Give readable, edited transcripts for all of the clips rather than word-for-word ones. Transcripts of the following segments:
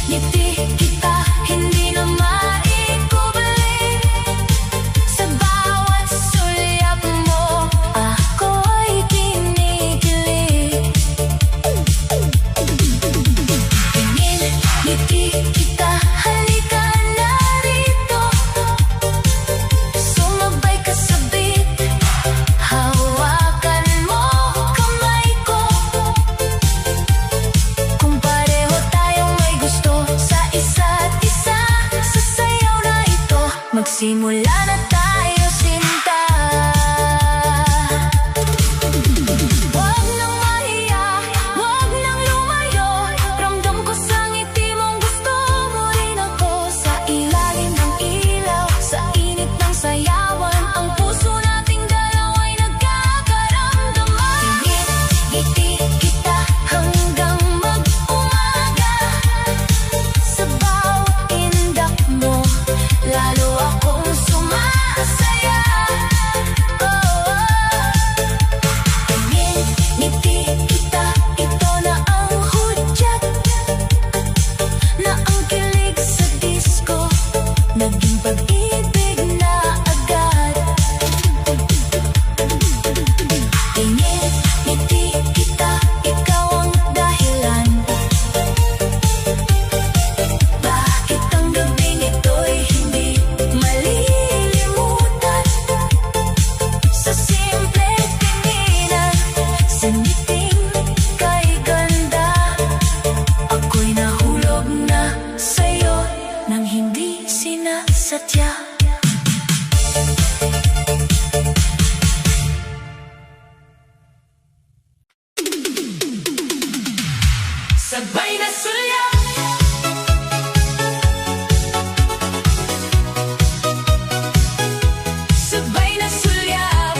ngiti kita hindi na maikubalik. Sa bawat sulyap mo ako'y kinikilig. Tingin, ngiti kita, halika na rito. Sumabay ka sa beat, hawakan mo kamay ko. Kung pareho tayong may gusto sa isa't isa, sa sayaw na ito magsimula na tayo, sinta. Huwag nang mahiya, huwag nang lumayo. Ramdam ko sa ngiti mong gusto mo rin ako. Sa ilalim ng ilaw, sa init ng sayawan, ang puso nating dalawa'y nagkakaramdaman. Tingin, ngiti kita hanggang mag-umaga. Sa bawat indak mo, lalo akong sumasaya. Tingin, ngiti kita, ito na ang hudyat, na ang kilig sa disco naging pag-ibig na agad. Tingin, ngiti kita, ikaw ang dahilan. Bakit ang gabing ito'y hindi malilimutan? Sa simple tinginan, sa ngiting kay ganda, ako'y nahulog na sa'yo nang hindi sinasadya. Sabay na sulyap, sabay na sulyap.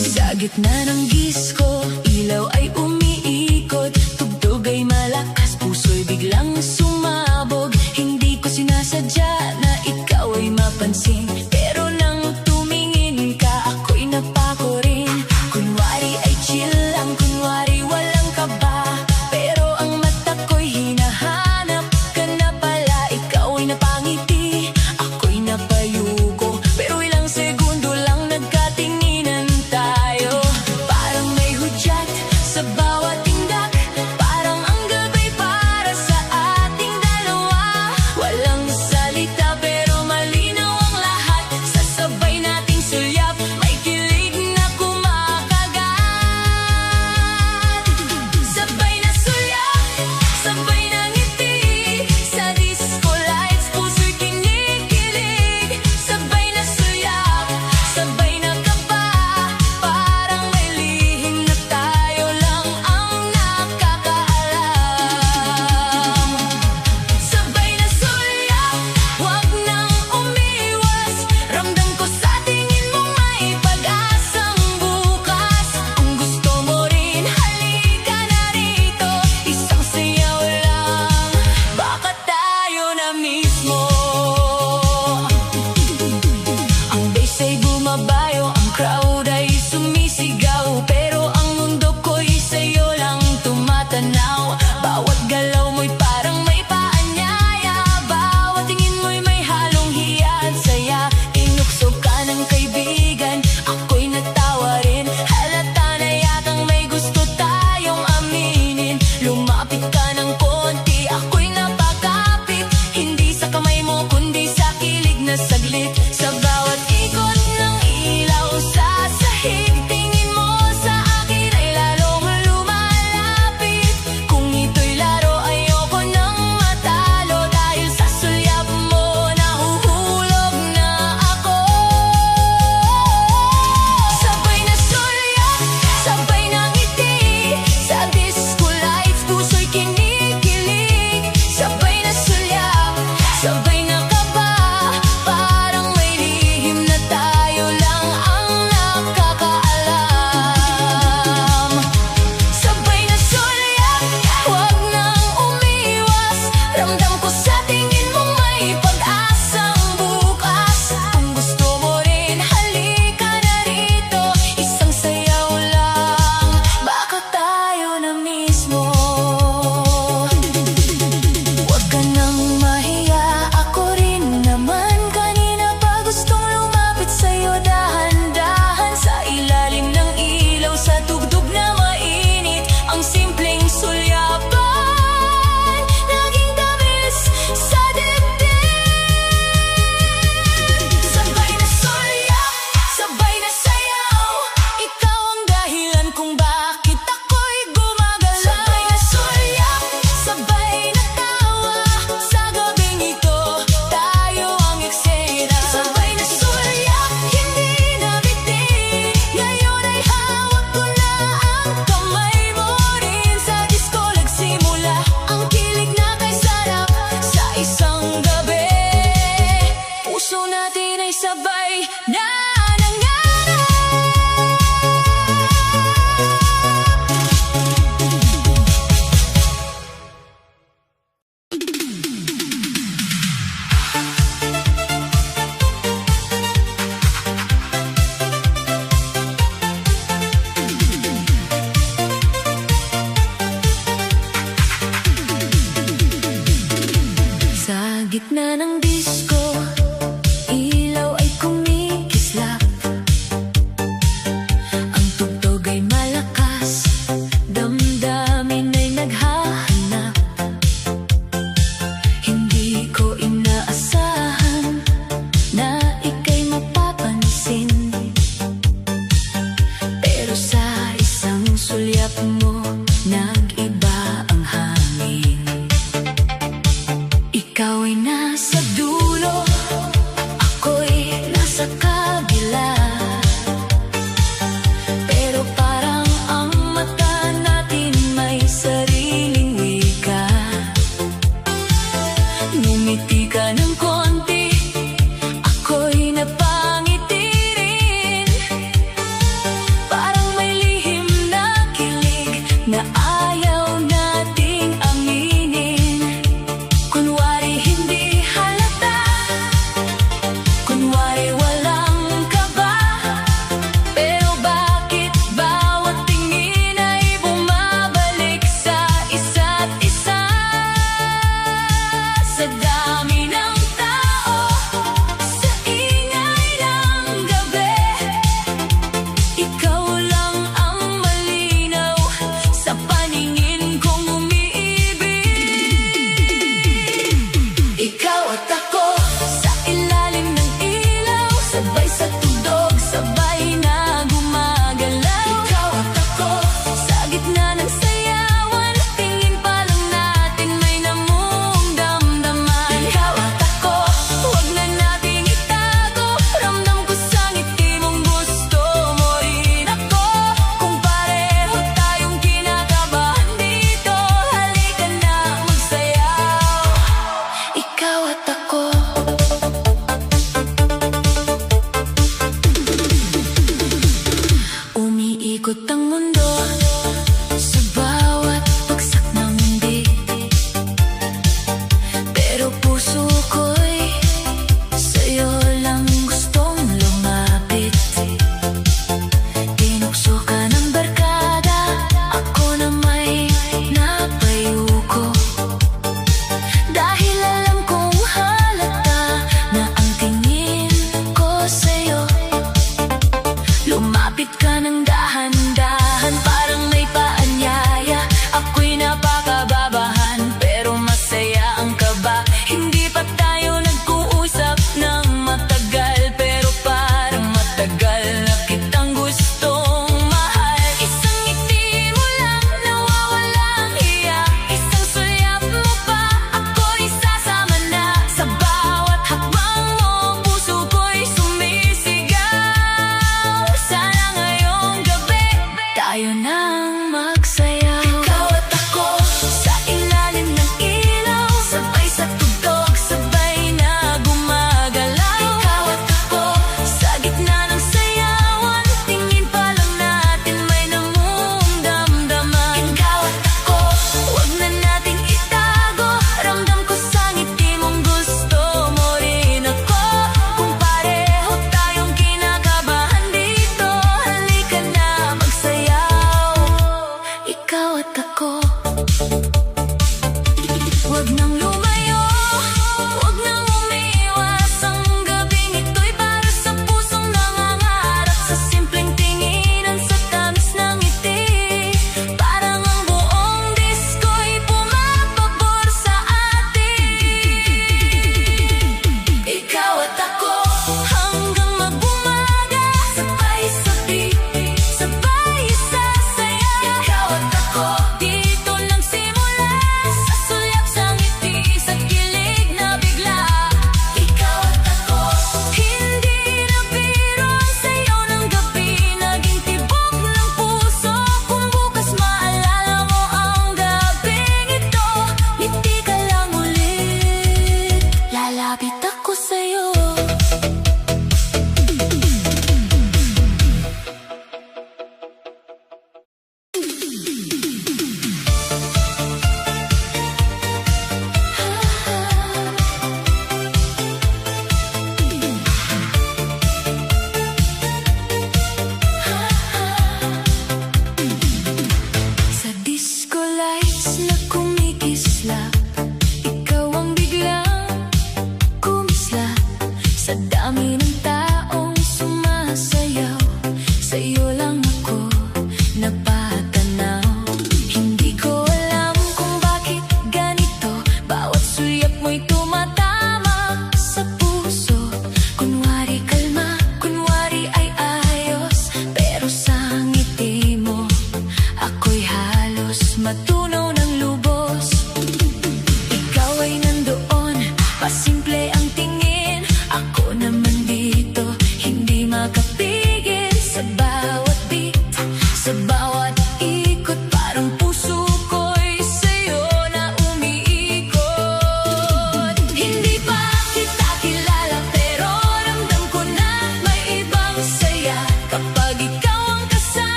Sa gitna ng disco, ilaw ay umiikot, tugtog ay malakas, puso'y biglang sumabog. Hindi ko sinasadya na ikaw ay mapansin, pero nang tumingin ka, ako'y napako rin. Kunwari ay chill lang, kunwari walang kaba, pero ang mata ko'y hinahanap ka na pala. Ikaw ay napangiti, ako'y napayuko, pero ilang segundo lang nagkatinginan tayo. Parang may hudyat sa bawat tindak, parang ang gabay para sa atin. Umiikot ang mundo sa bawat bagsak ng mundi, pero puso ko'y sa'yo lang gustong lumapit. Tinukso ka ng barkada, ako na may napayuko, dahil alam kong halata na ang tingin ko sa'yo. Lumapit ka ng dahan-dahan, parang may paanyaya. Ako'y napakababahan, pero masaya ang kaba. Hindi pa tayo nag-uusap ng matagal, pero parang matagal na kitang gustong mahal. Isang ngiti mo lang, nawawalang hiya. Isang sulyap mo pa, ako'y sasama na. Sa bawat hakbang mo, puso ko'y sumisigaw. Sana ngayong gabi, tayo nang magsayaw. Ikaw at ako, sa ilalim ng ilaw, sabay sa tugtog, sabay na gumagalaw. Ikaw at ako, sa gitna ng sayawan, tingin pa lang natin may namumdamdaman. Ikaw at ako, huwag na nating itago, ramdam ko sa ngiti mong gusto mo rin ako. Kung pareho tayong kinakabahan dito, halika na magsayaw.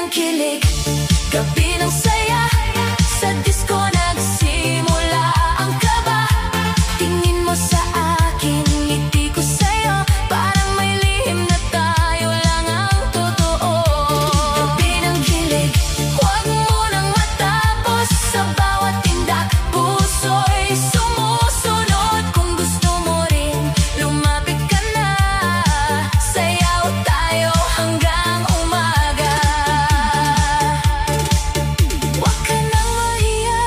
ng kilig, gabi ng saya. Sa disco nagsimula ang kaba. Tingin mo sa akin, ngiti ko sa'yo. Parang may lihim na tayo lang ang totoo. Gabi ng kilig, huwag mo nang matapos. Sa bawat tindak, puso'y sumusunod. Kung gusto mo rin, lumapit ka na. Sayaw tayo hanggang umaga. Huwag ka nang mahiya,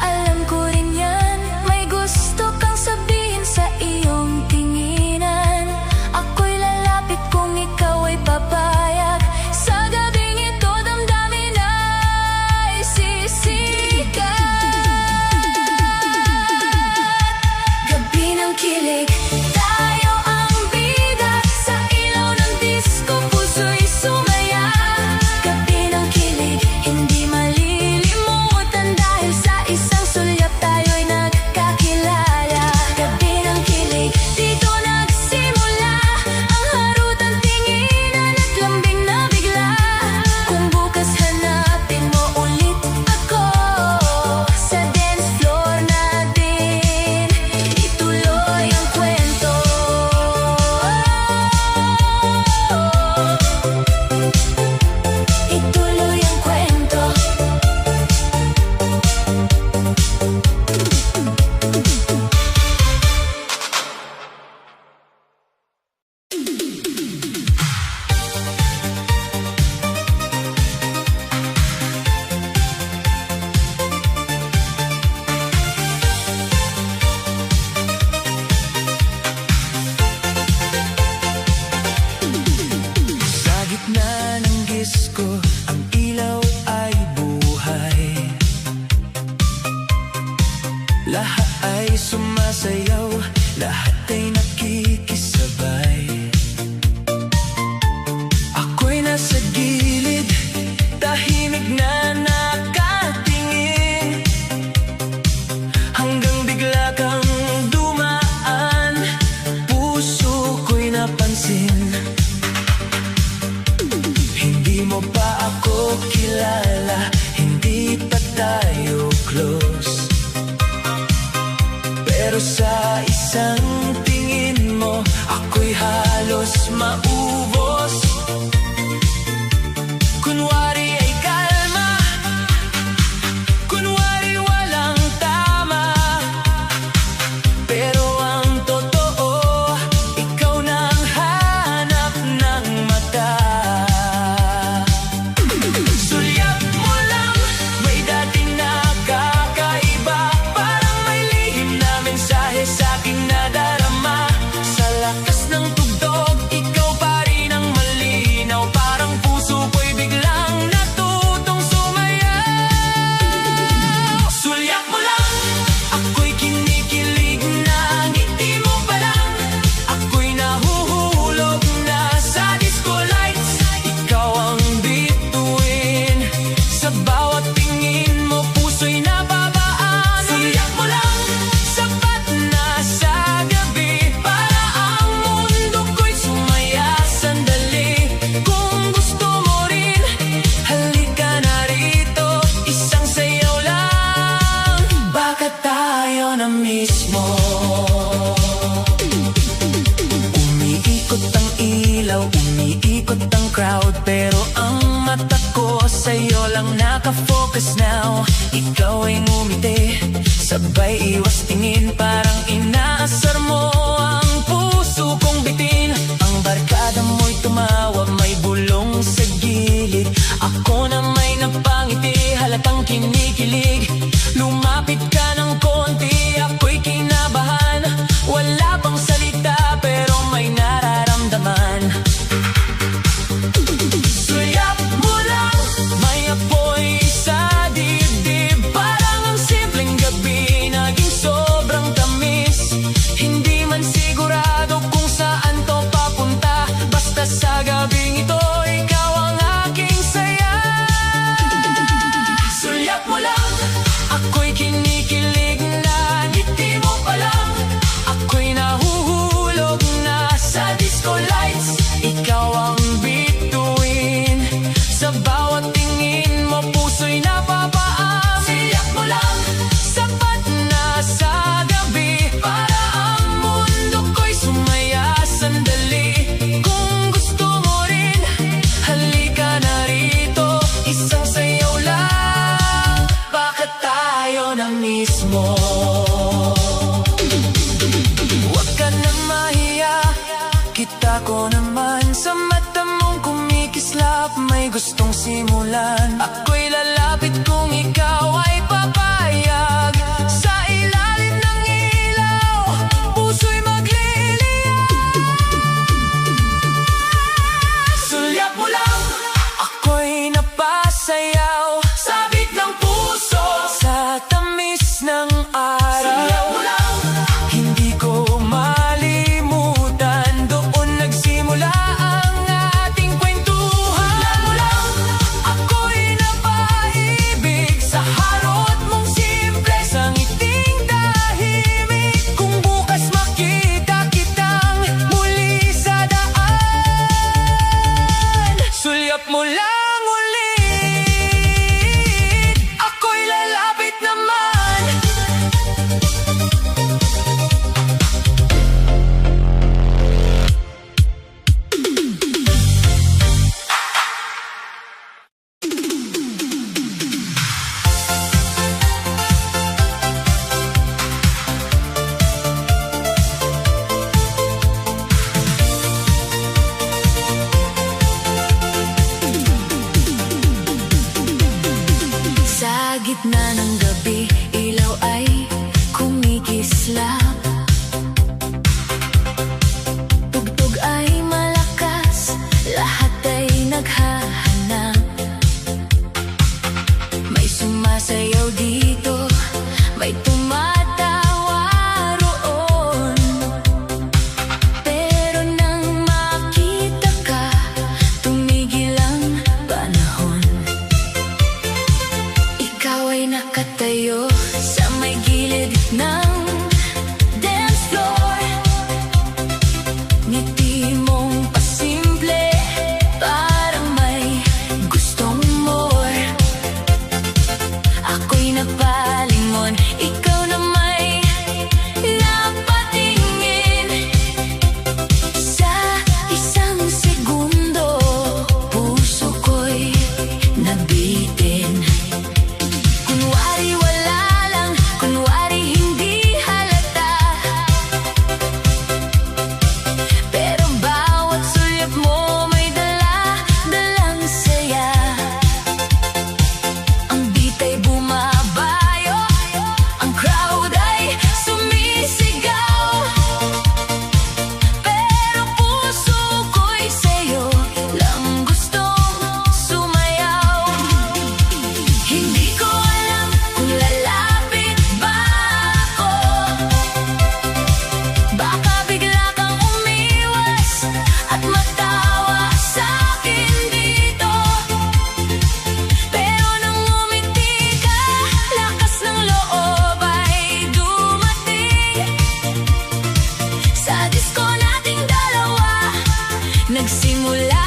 alam ko rin yan. May gusto kang sabihin sa iyong tinginan. Ako'y lalapit kung ikaw ay papayag. Sa gabing ito damdamin ay sisikat. Gabi ng kilig, tayo ang bida. Sa ilaw ng disco, puso'y sumaya. Gabi ng kilig, hindi malilimutan. Dahil sa isang sulyap tayo'y nagkakilala. Gabi ng kilig, dito nagsimula ang harutan, tinginan at lambing na bigla. Kung bukas hanapin mo ulit ako, sa dance floor natin ituloy ang kwento. Ituloy ang kwento. Sa gitna ng disco, ang ilaw ay buhay. Lahat ay sumasayaw, lahat ay nakikisabay. Ako'y nasa gilid, tahimik na nakatingin. Hanggang bigla kang dumaan, puso ko'y napansin. Hindi mo pa ako kilala, hindi pa tayo close. Pero sa isang tingin mo, ako'y halos maubos. Kunwari ay kalma, kunwari walang tama. Pero ang totoo, ikaw nang hanap ng mata. Sulyap mo lang, may dating nakakaiba. Parang may lihim na mensahe sa'king nadarama. Sa lakas ng tugtog, ikaw pa rin ang malinaw. Parang puso ko'y biglang natutong sumayaw. Sulyap mo lang, ako'y kinikilig na. Ngiti mo pa lang, ako'y nahuhulog na. Sa disco lights, ikaw ang bituin. Sa bawat tingin mo, puso'y nababaan. Sulyap mo lang, sapat na sa gabi. Para ang mundo ko'y sumaya sandali. Kung gusto mo rin, halika na rito. Isang sayaw lang, baka tayo na mismo. Umiikot ang ilaw, umiikot ang crowd. Pero ang mata ko sa'yo lang nakafocus now. Ikaw ay ngumiti, sabay iwas tingin. Parang inaasar mo ang puso kong bitin. Ang barkada mo'y tumawa, may bulong sa gilid. Ako na may napangiti, halatang kinikilig. Lumapit ka ng konti, ako'y kinabahan. Wala pang salita, pero may nararamdaman. Sulyap mo lang, may apoy sa dibdib. Parang ang simpleng gabi naging sobrang tamis. Hindi man sigurado kung saan to papunta. Basta sa gabing ito, ikaw ang aking saya. Sulyap mo lang, ako'y kinikilig na. Ngiti mo pa lang, ako'y nahuhulog na. Sa disco lights, ikaw ang bituin. Sa bawat may gustong simulan. Ako'y lalapit kung ikaw ay papayag. Sa ilalim ng ilaw, puso'y magliliyab. Sulyap mo lang, ako'y napasayaw. Sabit ng puso sa tamis ng araw. Sulyap mo lang, hindi ko malimutan. Doon nagsimula ang ating kwentuhan. Sulyap mo lang, ako'y napaibig sa harot mong simple, sa ngiting tahimik. Kung bukas makita kitang muli sa daan, sulyap mo lang ulit, ako'y lalapit naman. Sa gitna ng gabi, ilaw ay kumikislap. Tugtog ay malakas, lahat ay naghahanap. May sumasayaw dito, may tumatawa roon. Pero nang makita ka, tumigil ang panahon. Ikaw ay nakatayo sa may gilid ng dance floor. Ngiti mong pasimple, parang may gustong more. Ako'y napalingon, ikaw na may napatingin. Sa isang segundo, puso ko'y nabitin. Kunwari wala lang, kunwari hindi halata. Pero bawat sulyap mo may dala-dalang saya. Ang beat ay bumabayo, ang crowd ay sumisigaw. Pero puso ko'y sa'yo lang gustong sumayaw. Hindi ko alam kung lalapit ba ako. Baka bigla kang umiwas at matawa sa'kin dito. Pero nang umiti ka, lakas ng loob ay dumating. Sa disco nating dalawa, nagsimula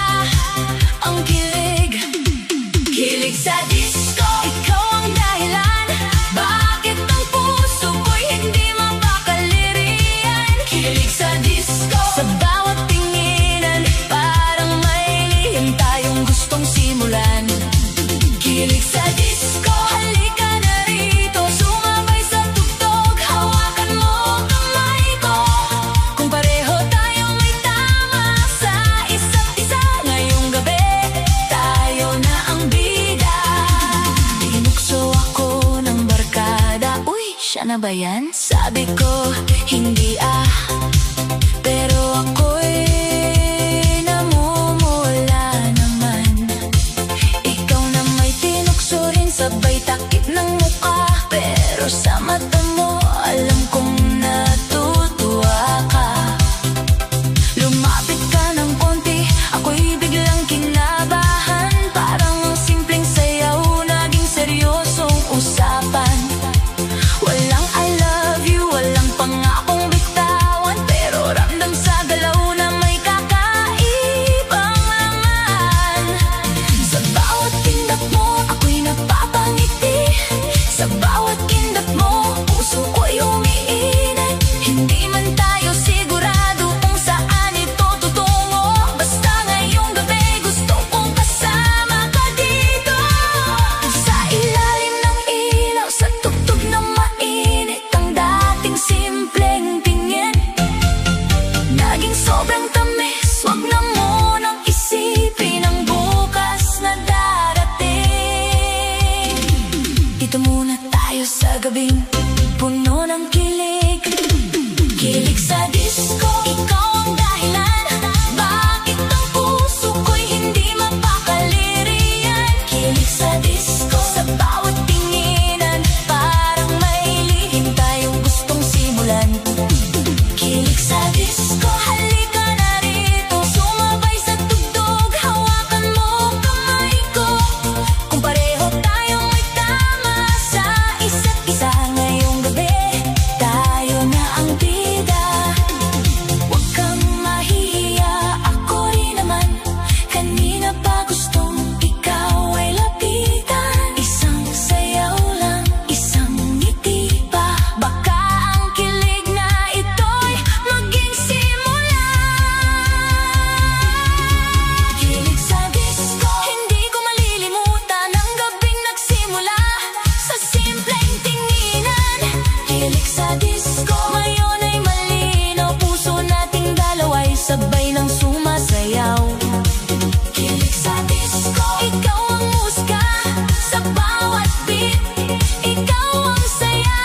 ang kilig. Kilig sa disco, ikaw ang dahilan. Bakit ang puso ko'y hindi mapakalirian? Kilig sa disco, sa bawat tinginan, parang may lihim tayong gustong simulan. Kilig sa disco, halika na rito, sumabay sa tugtog, hawakan mo kamay ko. Kung pareho tayong may tama sa isa't isa, ngayong gabi tayo na ang bida. Tinukso ako ng barkada, uy, siya na ba yan? Sabi ko, hindi pero ako'y namumula naman. Ikaw na may tinukso rin, sabay takip ng mukha. Pero sa mata mo, alam kong natutuwa ka. Lumapit ka ng konti, ako'y biglang kinabahan. Parang ang simpleng sayaw, naging seryosong usapan. Walang I love you, walang pangakong bitawan, pero ramdam sa galaw na may kakaibang laman. Sa bawat pindot mo, ako'y napapangiti. Sa bawat kindat mo, puso ko'y umiiyak. gabing puno ng kilig. Kilig sa disco, ikaw ang dahilan. Bakit ang puso ko'y hindi mapakaliriyan? Kilig sa disco, sa bawat tinginan, parang may lihim tayong gustong simulan. Kilig sa disco, halika na rito, sumabay sa tugtog, hawakan mo kamay ko. Kung pareho tayong may tama sa isa't isa, ngayong gabi tayo na ang bida. Huwag kang mahihiya, ako rin naman. Kanina pa gustong ikaw ay lapitan. Isang sayaw lang, isang ngiti pa, baka ang kilig na ito'y maging simula. Kilig sa disco, hindi ko malilimutan ang gabing nagsimula sa simpleng tinginan. Kilig sa disco, ngayon ay malinaw, puso nating dalawa'y sabay ng sumasayaw. Kilig sa disco, ikaw ang musika sa bawat beat, ikaw ang saya.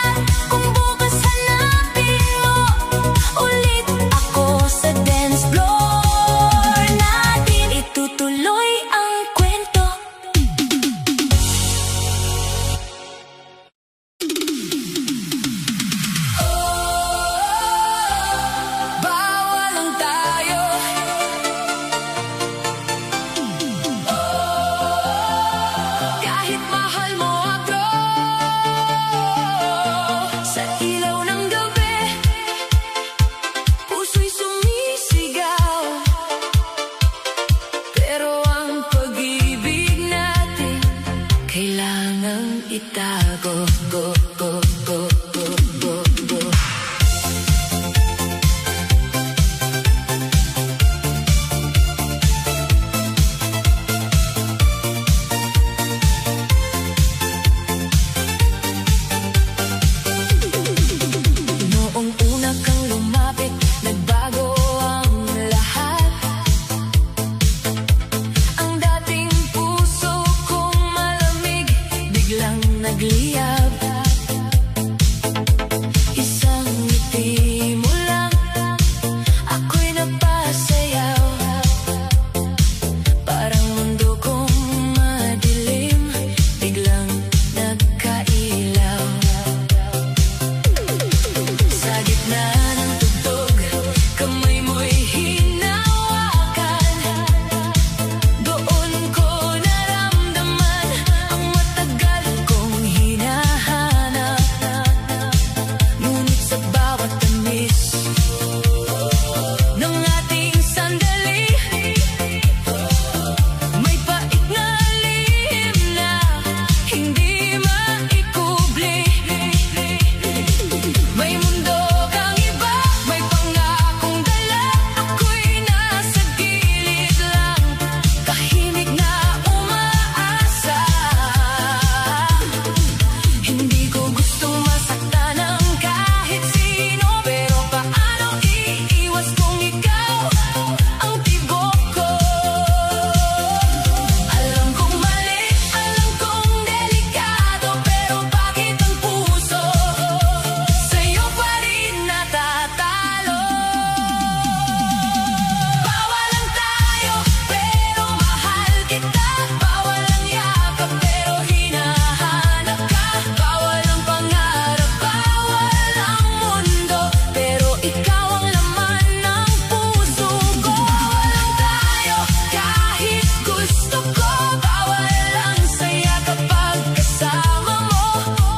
Kung bukas hanapin mo ulit ako sa dance floor natin, itutuloy ang kwento. Bawal lang tayo. Kahit mahal mo ako, sa ilaw ng gabi, puso'y sumisigaw. Pero ang pag-ibig natin kailangang itago. Go, go, go, go, go, go. Noong una kang lumapit, nagbago ang lahat. Ang dating puso kong malamig, biglang nagliyab. Isang ngiti mo lang, ako'y napasayaw. Parang mundo kong madilim, biglang nagkailaw. Sa gitna ng tugtog, kamay mo'y hinawakan. Doon ko naramdaman ang matagal kong hinahanap. Ngunit sa bawat tamis ng ating sandali, may pait na lihim na hindi maikubli. May mundo kang iba, may pangakong dala, ako'y nasa gilid lang, tahimik na umaasa. Hindi ko gustong masaktan ng kahit sino, pero paano iiwas kung ikaw ang tibok ko? Alam kong mali, alam kong delikado, pero bakit ang puso sa'yo pa rin natatalo? Bawal lang tayo, pero mahal kita. Bawal ang yakap, pero hinahanap ka. Bawal ang pangarap, bawal ang mundo, pero ikaw ang laman ng puso ko. Bawal lang tayo, kahit gusto ko. Bawal ang saya kapag kasama mo.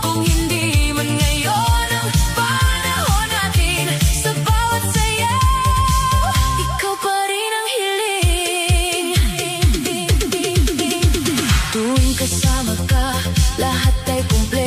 Kung hindi man ngayon ang panahon natin, sa bawat sayaw, ikaw pa rin ang hiling. Tuwing kasama ka, lahat ay kumpleto.